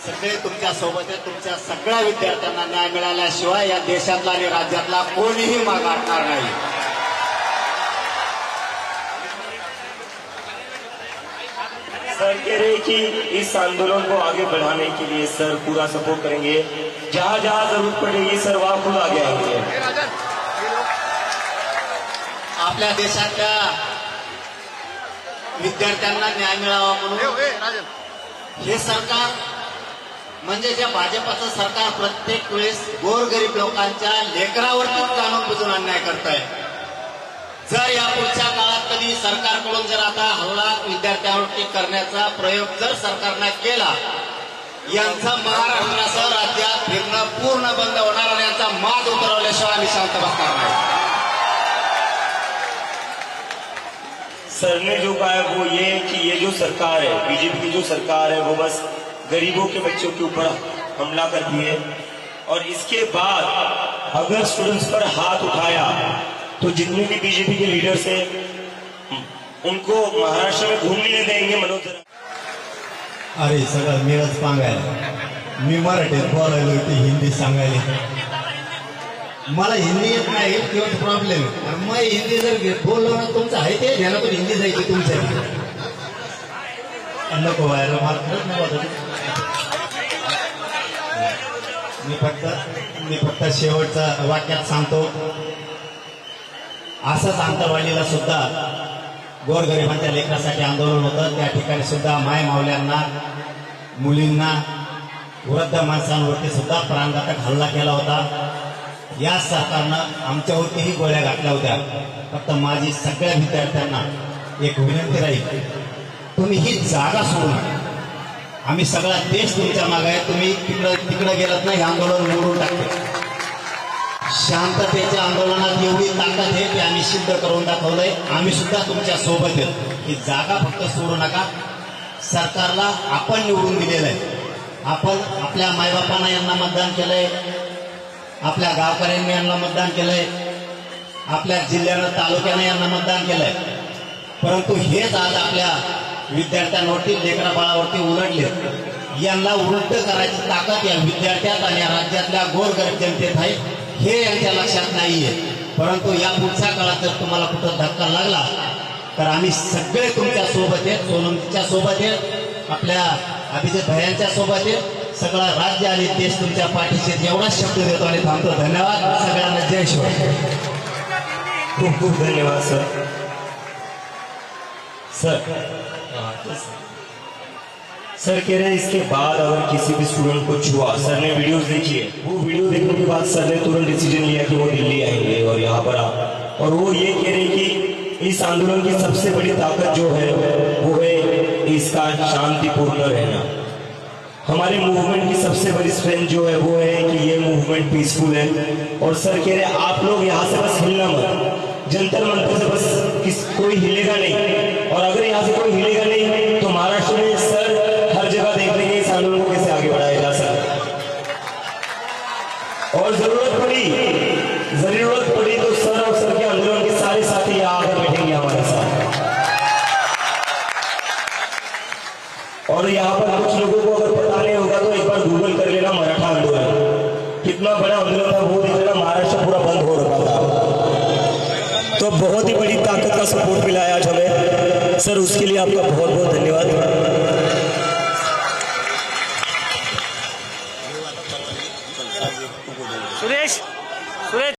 सगळे तुमच्या सोबत आहेत. तुमच्या सगळ्या विद्यार्थ्यांना न्याय मिळाल्याशिवाय या देशातला आणि राज्यातला कोणीही मागाटणार नाही. सर कह रहे कि इस आंदोलन को आगे बढ़ाने के लिए सर पूरा सपोर्ट करेंगे, जहां जहां जरूरत पड़ेगी सर वहां खुद आगे आएंगे. आपल्या देशातल्या विद्यार्थ्यांना न्याय मिळावा म्हणून हे सरकार म्हणजे जे भाजपचं सरकार प्रत्येक वेळेस गोरगरीब लोकांच्या लेकरावरतीच जाणून बुजून अन्याय करत आहे. जर या पुढच्या काळात कधी सरकारकडून जर आता हल्ला विद्यार्थ्यांवरती करण्याचा प्रयोग जर सरकारने केला, यांचं महाराष्ट्रासह राज्यात फिरणं पूर्ण बंद होणार आणि यांचा माज उतरवल्याशिवाय आम्ही शांत बसणार नाही. सर ने जो कहा है वो ये है कि ये जो सरकार है, बीजेपी की जो सरकार है, वो बस गरीबों के बच्चों के ऊपर हमला करती है और इसके बाद अगर स्टूडेंट्स पर हाथ उठाया तो जितने भी बीजेपी के लीडर्स हैं उनको महाराष्ट्र में घूमने नहीं देंगे. मनोज अरे सगळं मीच सांगायला, मी मराठीत बोलायला ती हिंदी सांगायला. मला हिंदी येत नाही तेव्हा प्रॉब्लेम. मग हिंदी जर बोललो ना तुमचं आहे ते ध्यानातून हिंदी जायची तुमच्या नको व्हायला मला खरंच नाही वाटत. मी फक्त शेवटचा वाक्यात सांगतो, असंच आंतरवालीला सुद्धा गोरगरिबांच्या लेकरासाठी आंदोलन होतं. त्या ठिकाणी सुद्धा माय मावल्यांना, मुलींना, वृद्ध माणसांवरती सुद्धा प्राणघातक हल्ला केला होता. या सरकारनं आमच्यावरतीही गोळ्या घातल्या होत्या. फक्त माझी सगळ्या विद्यार्थ्यांना एक विनंती राहील, तुम्ही ही जागा सोडू नका. आम्ही सगळा देश तुमच्या मागे आहे. तुम्ही तिकडे गेलात नाही, आंदोलन मोडून टाकते. शांततेच्या आंदोलनात एवढी ताकद आहे की आम्ही सिद्ध करून दाखवलंय. आम्ही सुद्धा तुमच्या सोबत येतो. ही जागा फक्त सोडू नका. सरकारला आपण निवडून दिलेलं आहे. आपण आपल्या मायबापांना यांना मतदान केलंय, आपल्या गावकऱ्यांनी यांना मतदान केलंय, आपल्या जिल्ह्यानं तालुक्यानं यांना मतदान केलंय. परंतु हेच आज आपल्या विद्यार्थ्यांवरती, लेकराबाळावरती उलटले. यांना उलट करायची ताकद या विद्यार्थ्यात आणि या राज्यातल्या गोरगरीब जनतेत आहे. हे यांच्या लक्षात नाहीये. परंतु या पुढच्या काळात जर तुम्हाला कुठं धक्का लागला तर आम्ही सगळे तुमच्या सोबत आहेत. सोनमच्या सोबत आहेत, आपल्या अभिजित भयांच्या सोबत आहेत. सगळा राज्य आणि देश तुमच्या पाठीशी एवढाच शब्द देतो आणि थांबतो. धन्यवाद सगळ्यांना. जय शिवाय. खूब खूब धन्यवाद सर. सर कह रहे हैं इसके बाद अगर किसी भी स्टूडेंट को छुआ, सर ने वीडियोस देखी है, वो वीडियो देखने के बाद सर ने तुरंत डिसीजन लिया कि वो दिल्ली आएंगे और यहाँ पर आ, और वो ये कह रहे हैं कि इस आंदोलन की सबसे बड़ी ताकत जो है वो है इसका शांतिपूर्ण रहना. हमारे मूवमेंट की सबसे बड़ी स्ट्रेंथ जो है वो है कि ये मूवमेंट पीसफुल है. और सर कह रहे हैं आप लोग यहाँ से बस हिलना मत, जंतर मंतर से बस कोई हिलेगा नहीं. और अगर यहाँ से कोई हिलेगा नहीं तो महाराष्ट्र में सर हर जगह देख लेंगे इस आंदोलन को कैसे आगे बढ़ाया जा सकता. और जरूरत पड़ी तो सर और सर के आंदोलन के सारे साथी यहाँ आकर बैठेंगे हमारे साथ. और यहाँ पर कुछ लोगों को अगर पता नहीं होगा तो एक बार गूगल कर लेना, मराठा आंदोलन कितना बड़ा आंदोलन था वो देख लेना. महाराष्ट्र पूरा बंद हो रखा था. तो बहुत ही बड़ी ताकत का सपोर्ट मिला है आज हमें सर. उसके लिए आपका बहुत बहुत धन्यवाद. सुरेश